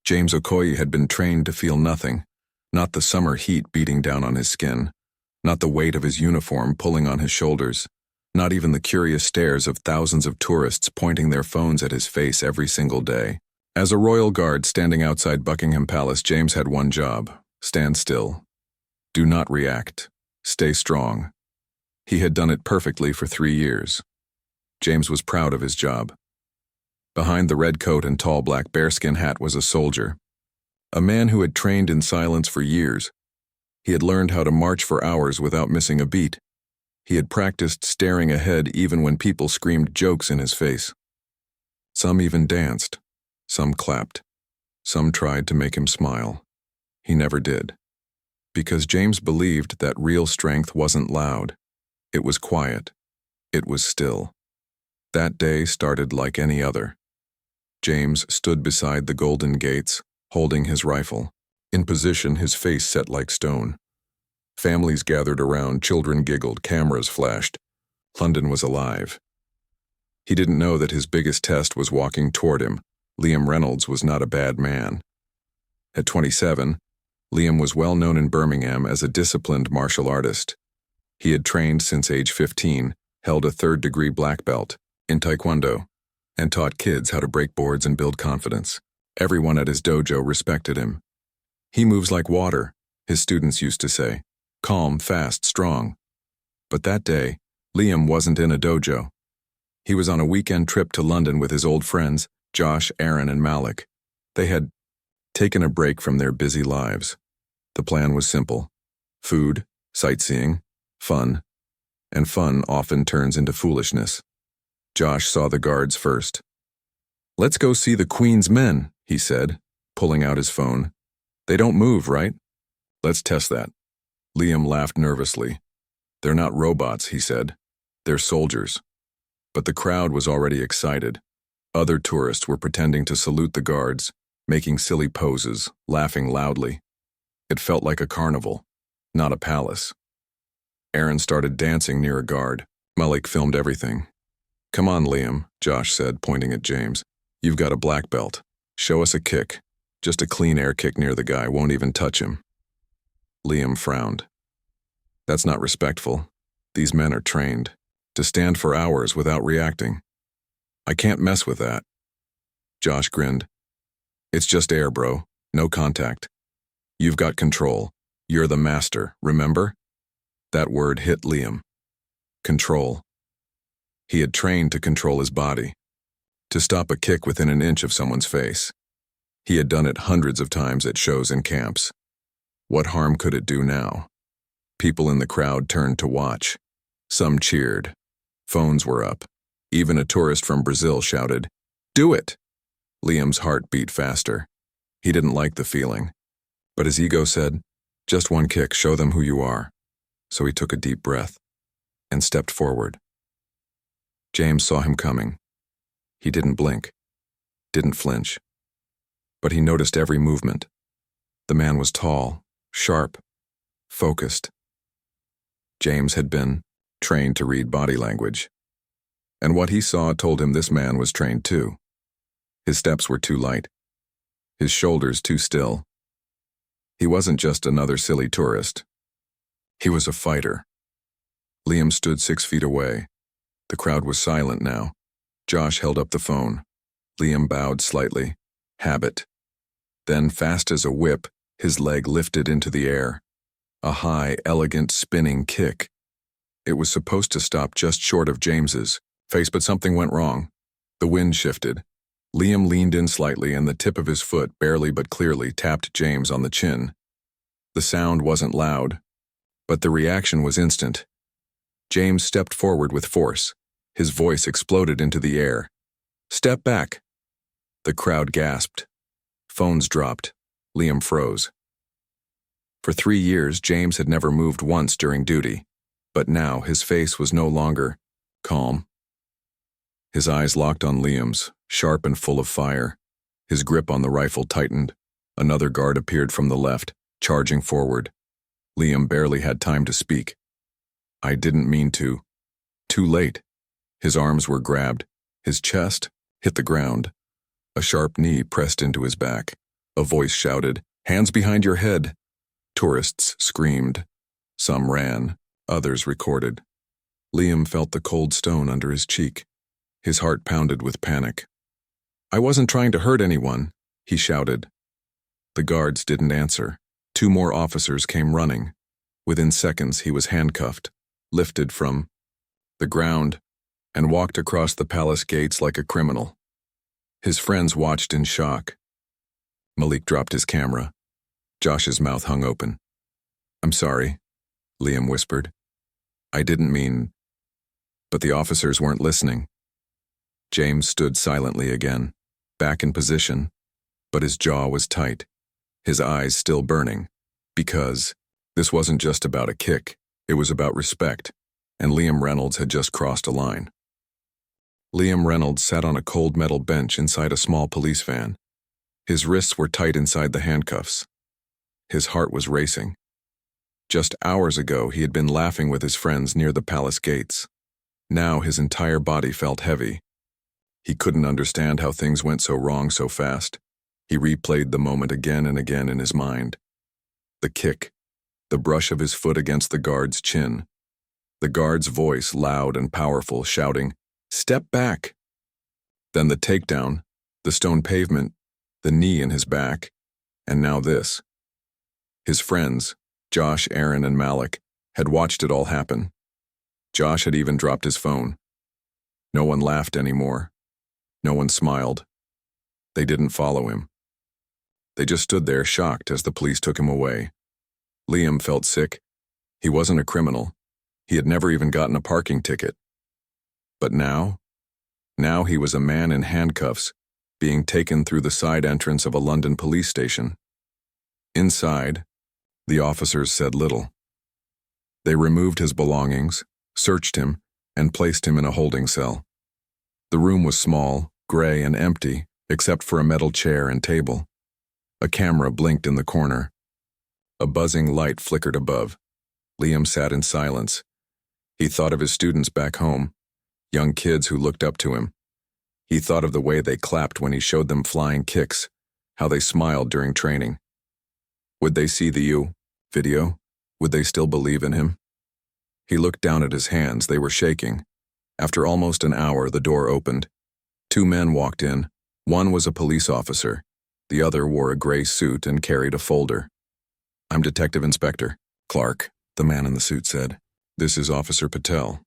James Okoye had been trained to feel nothing, not the summer heat beating down on his skin, not the weight of his uniform pulling on his shoulders, not even the curious stares of thousands of tourists pointing their phones at his face every single day. As a royal guard standing outside Buckingham Palace, James had one job: stand still. Do not react. Stay strong. He had done it perfectly for 3 years. James was proud of his job. Behind the red coat and tall black bearskin hat was a soldier, a man who had trained in silence for years. He had learned how to march for hours without missing a beat. He had practiced staring ahead even when people screamed jokes in his face. Some even danced. Some clapped. Some tried to make him smile. He never did. Because James believed that real strength wasn't loud. It was quiet. It was still. That day started like any other. James stood beside the golden gates, holding his rifle. In position, his face set like stone. Families gathered around, children giggled, cameras flashed. London was alive. He didn't know that his biggest test was walking toward him. Liam Reynolds was not a bad man. At 27, Liam was well known in Birmingham as a disciplined martial artist. He had trained since age 15, held a third-degree black belt in Taekwondo, and taught kids how to break boards and build confidence. Everyone at his dojo respected him. He moves like water, his students used to say. Calm, fast, strong. But that day, Liam wasn't in a dojo. He was on a weekend trip to London with his old friends, Josh, Aaron, and Malik. They had taken a break from their busy lives. The plan was simple: food, sightseeing, fun, and fun often turns into foolishness. Josh saw the guards first. "Let's go see the Queen's men," he said, pulling out his phone. "They don't move, right? Let's test that." Liam laughed nervously. "They're not robots," he said. "They're soldiers." But the crowd was already excited. Other tourists were pretending to salute the guards, making silly poses, laughing loudly. It felt like a carnival, not a palace. Aaron started dancing near a guard. Malik filmed everything. "Come on, Liam," Josh said, pointing at James. "You've got a black belt. Show us a kick. Just a clean air kick near the guy, won't even touch him." Liam frowned. "That's not respectful. These men are trained to stand for hours without reacting. I can't mess with that." Josh grinned. "It's just air, bro. No contact. You've got control. You're the master, remember?" That word hit Liam. Control. He had trained to control his body, to stop a kick within an inch of someone's face. He had done it hundreds of times at shows and camps. What harm could it do now? People in the crowd turned to watch. Some cheered. Phones were up. Even a tourist from Brazil shouted, "Do it!" Liam's heart beat faster. He didn't like the feeling. But his ego said, "Just one kick, show them who you are." So he took a deep breath and stepped forward. James saw him coming. He didn't blink, didn't flinch. But he noticed every movement. The man was tall, sharp, focused. James had been trained to read body language. And what he saw told him this man was trained too. His steps were too light, his shoulders too still. He wasn't just another silly tourist. He was a fighter. Liam stood 6 feet away. The crowd was silent now. Josh held up the phone. Liam bowed slightly. Habit. Then, fast as a whip, his leg lifted into the air. A high, elegant, spinning kick. It was supposed to stop just short of James's face, but something went wrong. The wind shifted. Liam leaned in slightly, and the tip of his foot barely but clearly tapped James on the chin. The sound wasn't loud, but the reaction was instant. James stepped forward with force. His voice exploded into the air. "Step back!" The crowd gasped. Phones dropped. Liam froze. For 3 years, James had never moved once during duty, but now his face was no longer calm. His eyes locked on Liam's, sharp and full of fire. His grip on the rifle tightened. Another guard appeared from the left, charging forward. Liam barely had time to speak. "I didn't mean to." Too late. His arms were grabbed. His chest hit the ground. A sharp knee pressed into his back. A voice shouted, "Hands behind your head!" Tourists screamed. Some ran, others recorded. Liam felt the cold stone under his cheek. His heart pounded with panic. "I wasn't trying to hurt anyone," he shouted. The guards didn't answer. 2 more officers came running. Within seconds, he was handcuffed, lifted from the ground, and walked across the palace gates like a criminal. His friends watched in shock. Malik dropped his camera. Josh's mouth hung open. "I'm sorry," Liam whispered. "I didn't mean..." But the officers weren't listening. James stood silently again, back in position, but his jaw was tight, his eyes still burning, because this wasn't just about a kick, it was about respect, and Liam Reynolds had just crossed a line. Liam Reynolds sat on a cold metal bench inside a small police van. His wrists were tight inside the handcuffs. His heart was racing. Just hours ago, he had been laughing with his friends near the palace gates. Now his entire body felt heavy. He couldn't understand how things went so wrong so fast. He replayed the moment again and again in his mind. The kick, the brush of his foot against the guard's chin, the guard's voice loud and powerful, shouting, "Step back!" Then the takedown, the stone pavement, the knee in his back, and now this. His friends, Josh, Aaron, and Malik, had watched it all happen. Josh had even dropped his phone. No one laughed anymore. No one smiled. They didn't follow him. They just stood there shocked as the police took him away. Liam felt sick. He wasn't a criminal. He had never even gotten a parking ticket. But now he was a man in handcuffs, being taken through the side entrance of a London police station. Inside, the officers said little. They removed his belongings, searched him, and placed him in a holding cell. The room was small, gray, and empty, except for a metal chair and table. A camera blinked in the corner. A buzzing light flickered above. Liam sat in silence. He thought of his students back home, young kids who looked up to him. He thought of the way they clapped when he showed them flying kicks, how they smiled during training. Would they see the video? Would they still believe in him? He looked down at his hands. They were shaking. After almost an hour, the door opened. 2 men walked in. One was a police officer. The other wore a gray suit and carried a folder. "I'm Detective Inspector Clark," the man in the suit said. "This is Officer Patel."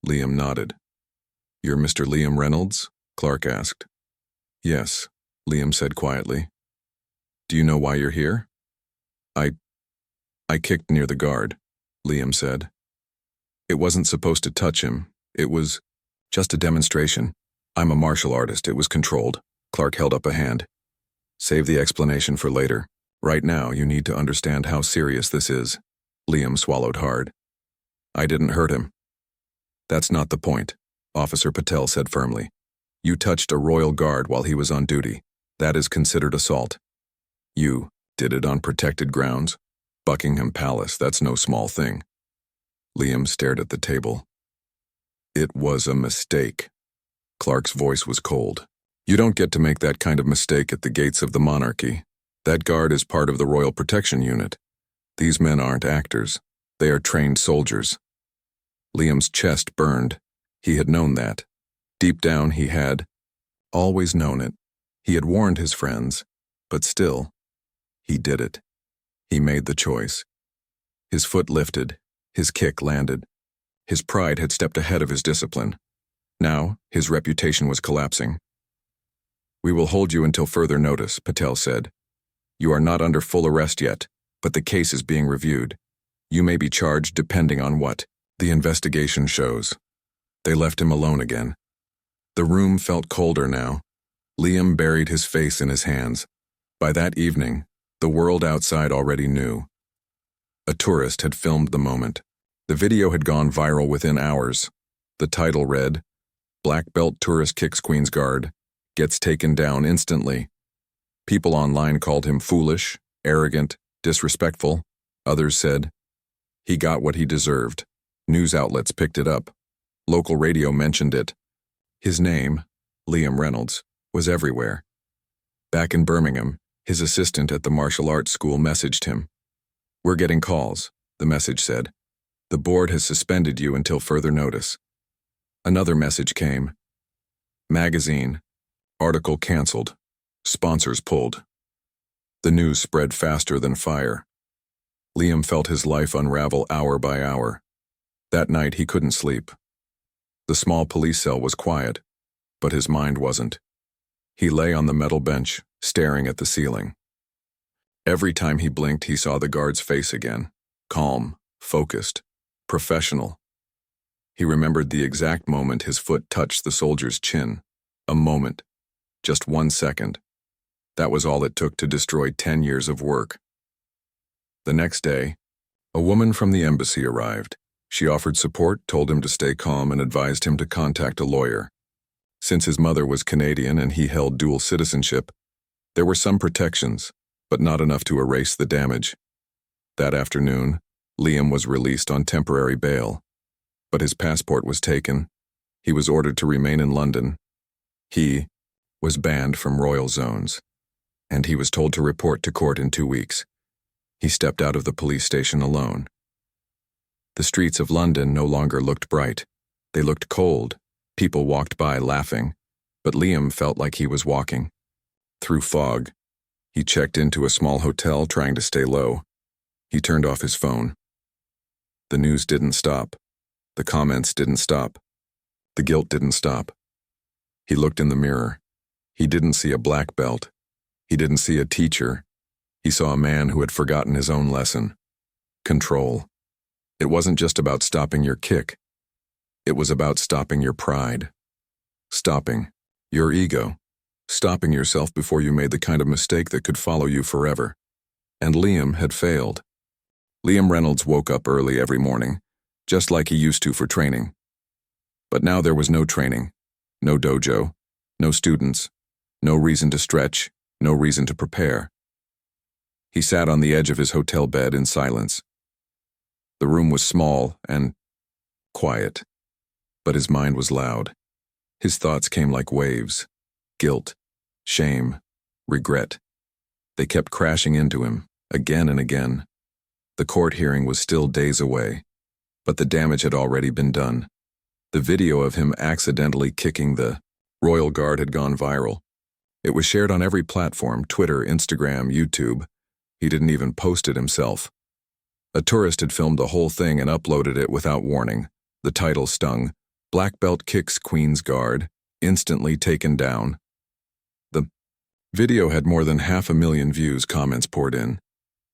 Liam nodded. "You're Mr. Liam Reynolds?" Clark asked. "Yes," Liam said quietly. "Do you know why you're here?" I kicked near the guard," Liam said. "It wasn't supposed to touch him. It was just a demonstration. I'm a martial artist. It was controlled." Clark held up a hand. "Save the explanation for later. Right now, you need to understand how serious this is." Liam swallowed hard. "I didn't hurt him." "That's not the point," Officer Patel said firmly. "You touched a royal guard while he was on duty. That is considered assault. You did it on protected grounds. Buckingham Palace, that's no small thing." Liam stared at the table. "It was a mistake." Clark's voice was cold. "You don't get to make that kind of mistake at the gates of the monarchy. That guard is part of the Royal Protection Unit. These men aren't actors. They are trained soldiers." Liam's chest burned. He had known that. Deep down, he had always known it. He had warned his friends, but still, he did it. He made the choice. His foot lifted. His kick landed. His pride had stepped ahead of his discipline. Now, his reputation was collapsing. "We will hold you until further notice," Patel said. "You are not under full arrest yet, but the case is being reviewed. You may be charged depending on what the investigation shows." They left him alone again. The room felt colder now. Liam buried his face in his hands. By that evening, the world outside already knew. A tourist had filmed the moment. The video had gone viral within hours. The title read, "Black Belt Tourist Kicks Queen's Guard, Gets Taken Down Instantly." People online called him foolish, arrogant, disrespectful. Others said, "He got what he deserved." News outlets picked it up. Local radio mentioned it. His name, Liam Reynolds, was everywhere. Back in Birmingham, His assistant at the martial arts school messaged him. "We're getting calls," the message said. "The board has suspended you until further notice." Another message came. "Magazine. Article canceled. Sponsors pulled." The news spread faster than fire. Liam felt his life unravel hour by hour. That night he couldn't sleep. The small police cell was quiet, but his mind wasn't. He lay on the metal bench, staring at the ceiling. Every time he blinked, he saw the guard's face again. Calm, focused, professional. He remembered the exact moment his foot touched the soldier's chin. A moment. Just 1 second. That was all it took to destroy 10 years of work. The next day, a woman from the embassy arrived. She offered support, told him to stay calm, and advised him to contact a lawyer. Since his mother was Canadian and he held dual citizenship, there were some protections, but not enough to erase the damage. That afternoon, Liam was released on temporary bail, but his passport was taken. He was ordered to remain in London. He was banned from royal zones, and he was told to report to court in 2 weeks. He stepped out of the police station alone. The streets of London no longer looked bright. They looked cold. People walked by laughing, but Liam felt like he was walking through fog. He checked into a small hotel, trying to stay low. He turned off his phone. The news didn't stop. The comments didn't stop. The guilt didn't stop. He looked in the mirror. He didn't see a black belt. He didn't see a teacher. He saw a man who had forgotten his own lesson. Control. It wasn't just about stopping your kick. It was about stopping your pride. Stopping your ego. Stopping yourself before you made the kind of mistake that could follow you forever. And Liam had failed. Liam Reynolds woke up early every morning, just like he used to for training. But now there was no training, no dojo, no students, no reason to stretch, no reason to prepare. He sat on the edge of his hotel bed in silence. The room was small and quiet, but his mind was loud. His thoughts came like waves. Guilt, shame, regret. They kept crashing into him, again and again. The court hearing was still days away, but the damage had already been done. The video of him accidentally kicking the royal guard had gone viral. It was shared on every platform: Twitter, Instagram, YouTube. He didn't even post it himself. A tourist had filmed the whole thing and uploaded it without warning. The title stung: "Black Belt Kicks Queen's Guard, Instantly Taken Down." The video had more than 500,000 views. Comments poured in.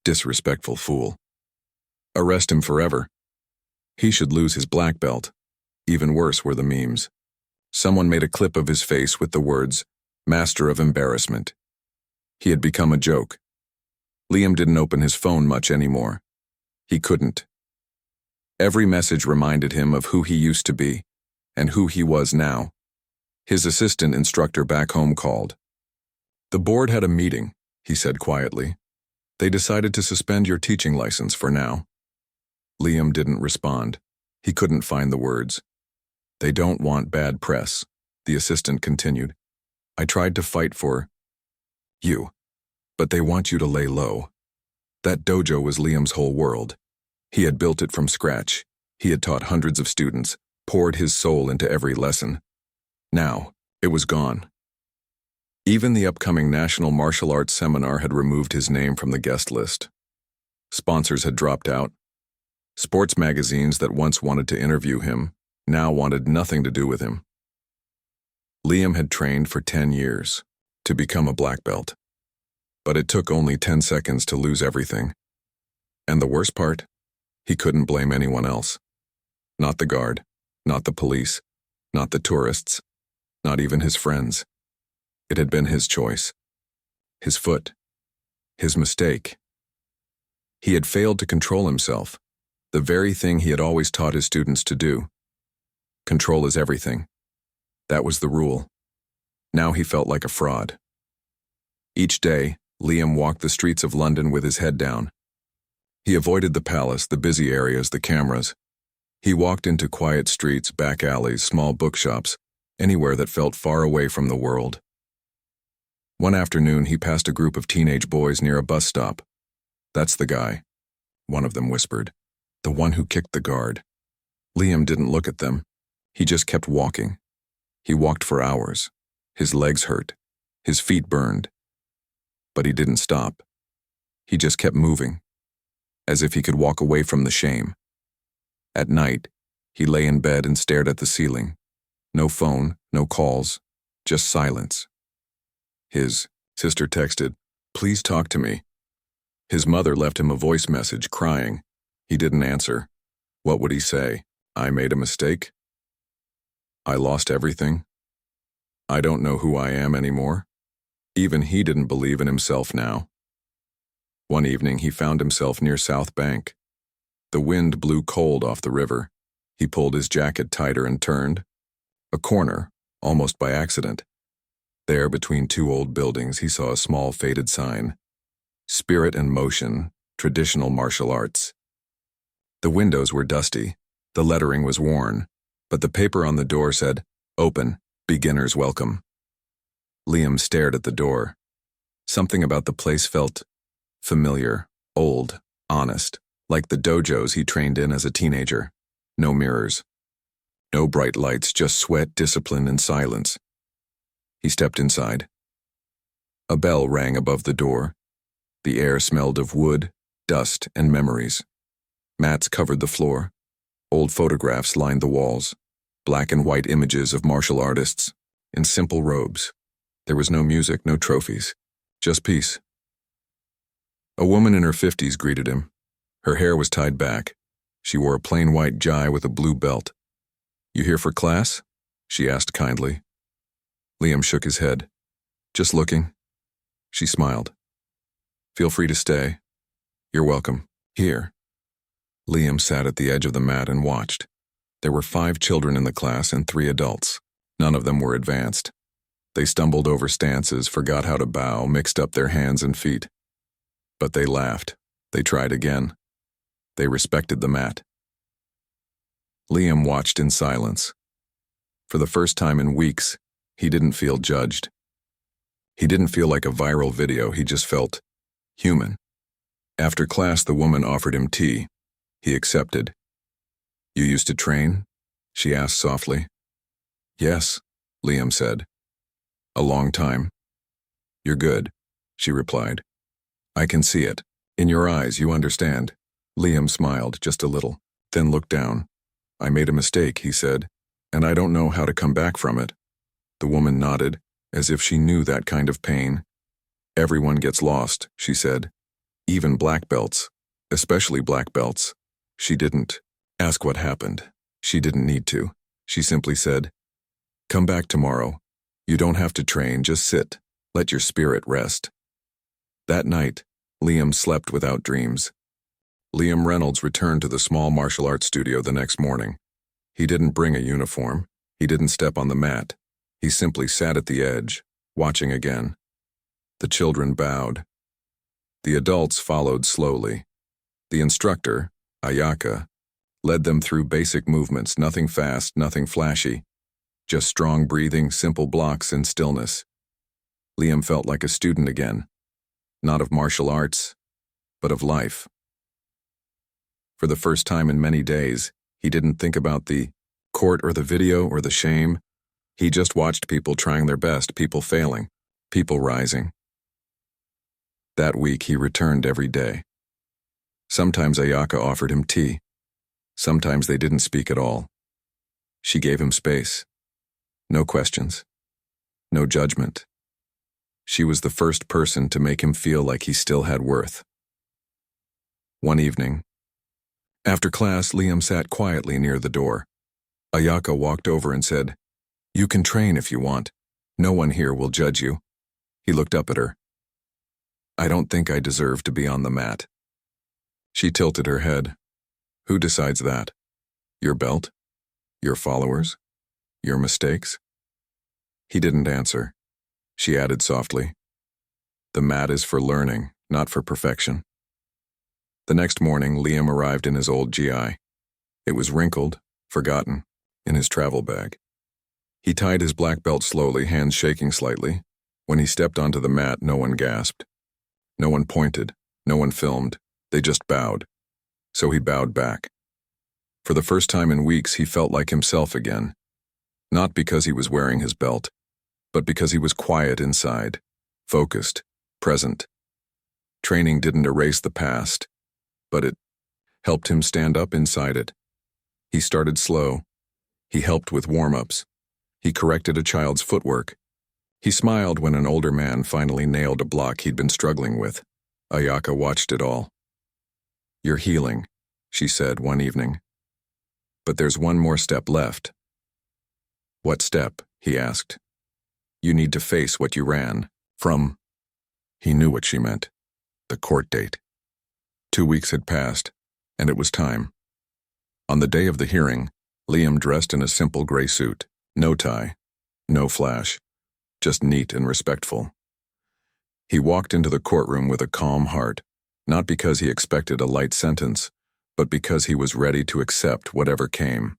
"Disrespectful fool. Arrest him forever. He should lose his black belt." Even worse were the memes. Someone made a clip of his face with the words, "Master of Embarrassment." He had become a joke. Liam didn't open his phone much anymore. He couldn't. Every message reminded him of who he used to be and who he was now. His assistant instructor back home called. "The board had a meeting," he said quietly. "They decided to suspend your teaching license for now." Liam didn't respond. He couldn't find the words. "They don't want bad press," the assistant continued. "I tried to fight for you, but they want you to lay low." That dojo was Liam's whole world. He had built it from scratch. He had taught hundreds of students, poured his soul into every lesson. Now, it was gone. Even the upcoming National Martial Arts Seminar had removed his name from the guest list. Sponsors had dropped out. Sports magazines that once wanted to interview him now wanted nothing to do with him. Liam had trained for 10 years to become a black belt, but it took only 10 seconds to lose everything. And the worst part, he couldn't blame anyone else. Not the guard, not the police, not the tourists, not even his friends. It had been his choice, his foot, his mistake. He had failed to control himself, the very thing he had always taught his students to do. Control is everything. That was the rule. Now he felt like a fraud. Each day, Liam walked the streets of London with his head down. He avoided the palace, the busy areas, the cameras. He walked into quiet streets, back alleys, small bookshops, anywhere that felt far away from the world. One afternoon, he passed a group of teenage boys near a bus stop. "That's the guy," one of them whispered. "The one who kicked the guard." Liam didn't look at them. He just kept walking. He walked for hours. His legs hurt. His feet burned. But he didn't stop. He just kept moving, as if he could walk away from the shame. At night, he lay in bed and stared at the ceiling. No phone, no calls, just silence. His sister texted, "Please talk to me." His mother left him a voice message, crying. He didn't answer. What would he say? "I made a mistake? I lost everything? I don't know who I am anymore?" Even he didn't believe in himself now. One evening, he found himself near South Bank. The wind blew cold off the river. He pulled his jacket tighter and turned. A corner, almost by accident. There, between two old buildings, he saw a small faded sign. Spirit and Motion, Traditional Martial Arts. The windows were dusty. The lettering was worn, but the paper on the door said, "Open, beginners welcome." Liam stared at the door. Something about the place felt familiar, old, honest, like the dojos he trained in as a teenager. No mirrors. No bright lights, just sweat, discipline, and silence. He stepped inside. A bell rang above the door. The air smelled of wood, dust, and memories. Mats covered the floor. Old photographs lined the walls. Black and white images of martial artists in simple robes. There was no music, no trophies, just peace. A woman in her 50s greeted him. Her hair was tied back. She wore a plain white jai with a blue belt. "You here for class?" she asked kindly. Liam shook his head. "Just looking." She smiled. "Feel free to stay. You're welcome. Here." Liam sat at the edge of the mat and watched. There were 5 children in the class and 3 adults. None of them were advanced. They stumbled over stances, forgot how to bow, mixed up their hands and feet. But they laughed. They tried again. They respected the mat. Liam watched in silence. For the first time in weeks, he didn't feel judged. He didn't feel like a viral video, he just felt human. After class, the woman offered him tea. He accepted. "You used to train?" she asked softly. "Yes," Liam said. "A long time." "You're good," she replied. "I can see it. In your eyes, you understand." Liam smiled just a little, then looked down. "I made a mistake," he said, "and I don't know how to come back from it." The woman nodded, as if she knew that kind of pain. "Everyone gets lost," she said. "Even black belts, especially black belts." She didn't ask what happened. She didn't need to. She simply said, "Come back tomorrow. You don't have to train, just sit. Let your spirit rest." That night, Liam slept without dreams. Liam Reynolds returned to the small martial arts studio the next morning. He didn't bring a uniform. He didn't step on the mat. He simply sat at the edge, watching again. The children bowed. The adults followed slowly. The instructor, Ayaka, led them through basic movements, nothing fast, nothing flashy, just strong breathing, simple blocks, and stillness. Liam felt like a student again, not of martial arts, but of life. For the first time in many days, he didn't think about the court or the video or the shame. He just watched people trying their best, people failing, people rising. That week, he returned every day. Sometimes Ayaka offered him tea. Sometimes they didn't speak at all. She gave him space. No questions. No judgment. She was the first person to make him feel like he still had worth. One evening, after class, Liam sat quietly near the door. Ayaka walked over and said, "You can train if you want. No one here will judge you." He looked up at her. "I don't think I deserve to be on the mat." She tilted her head. "Who decides that? Your belt? Your followers? Your mistakes?" He didn't answer. She added softly, "The mat is for learning, not for perfection." The next morning, Liam arrived in his old GI. It was wrinkled, forgotten, in his travel bag. He tied his black belt slowly, hands shaking slightly. When he stepped onto the mat, no one gasped. No one pointed. No one filmed. They just bowed. So he bowed back. For the first time in weeks, he felt like himself again. Not because he was wearing his belt, but because he was quiet inside, focused, present. Training didn't erase the past, but it helped him stand up inside it. He started slow. He helped with warm-ups. He corrected a child's footwork. He smiled when an older man finally nailed a block he'd been struggling with. Ayaka watched it all. "You're healing," she said one evening. "But there's one more step left." "What step?" he asked. "You need to face what you ran from." He knew what she meant. The court date. 2 weeks had passed, and it was time. On the day of the hearing, Liam dressed in a simple gray suit, no tie, no flash, just neat and respectful. He walked into the courtroom with a calm heart, not because he expected a light sentence, but because he was ready to accept whatever came.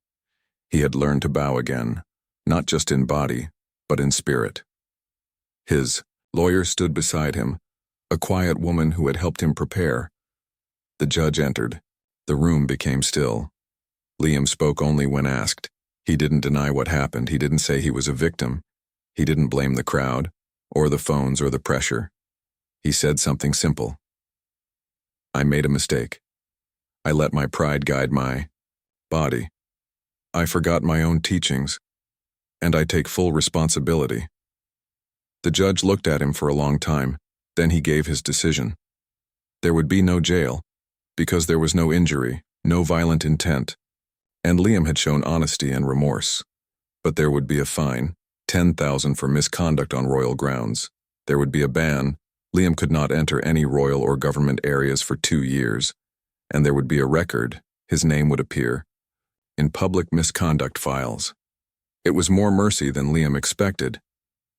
He had learned to bow again, not just in body, but in spirit. His lawyer stood beside him, a quiet woman who had helped him prepare. The judge entered. The room became still. Liam spoke only when asked. He didn't deny what happened. He didn't say he was a victim. He didn't blame the crowd, or the phones, or the pressure. He said something simple. "I made a mistake. I let my pride guide my body. I forgot my own teachings, and I take full responsibility." The judge looked at him for a long time, then he gave his decision. There would be no jail, because there was no injury, no violent intent, and Liam had shown honesty and remorse. But there would be a fine, 10,000 for misconduct on royal grounds. There would be a ban. Liam could not enter any royal or government areas for 2 years. And there would be a record. His name would appear in public misconduct files. It was more mercy than Liam expected.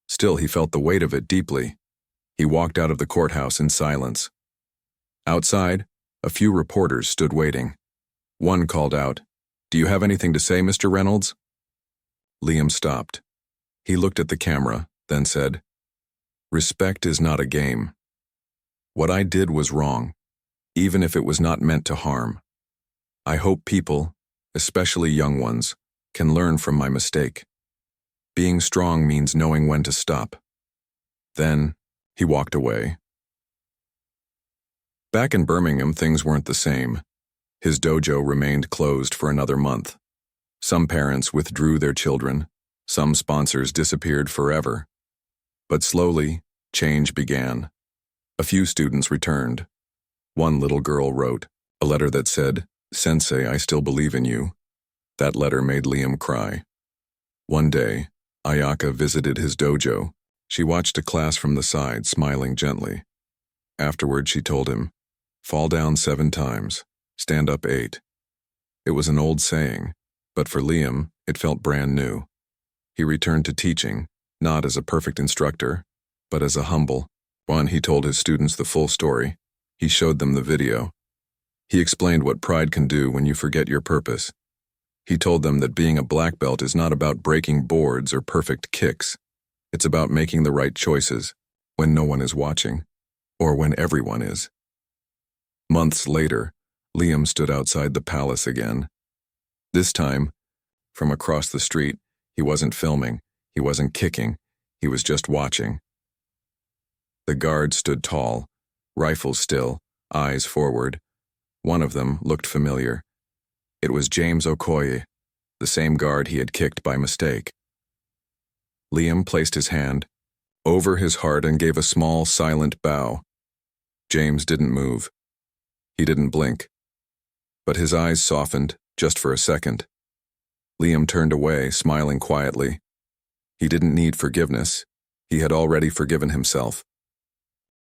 Still, he felt the weight of it deeply. He walked out of the courthouse in silence. Outside, a few reporters stood waiting. One called out, "Do you have anything to say, Mr. Reynolds?" Liam stopped. He looked at the camera, then said, "Respect is not a game. What I did was wrong, even if it was not meant to harm. I hope people, especially young ones, can learn from my mistake. Being strong means knowing when to stop." Then, he walked away. Back in Birmingham, things weren't the same. His dojo remained closed for another month. Some parents withdrew their children. Some sponsors disappeared forever. But slowly, change began. A few students returned. One little girl wrote a letter that said, "Sensei, I still believe in you." That letter made Liam cry. One day, Ayaka visited his dojo. She watched a class from the side, smiling gently. Afterward, she told him, "Fall down 7 times, stand up 8. It was an old saying, but for Liam, it felt brand new. He returned to teaching, not as a perfect instructor, but as a humble one. He told his students the full story. He showed them the video. He explained what pride can do when you forget your purpose. He told them that being a black belt is not about breaking boards or perfect kicks. It's about making the right choices when no one is watching, or when everyone is. Months later, Liam stood outside the palace again. This time, from across the street, he wasn't filming, he wasn't kicking, he was just watching. The guards stood tall, rifles still, eyes forward. One of them looked familiar. It was James Okoye, the same guard he had kicked by mistake. Liam placed his hand over his heart and gave a small, silent bow. James didn't move. He didn't blink. But his eyes softened, just for a second. Liam turned away, smiling quietly. He didn't need forgiveness. He had already forgiven himself.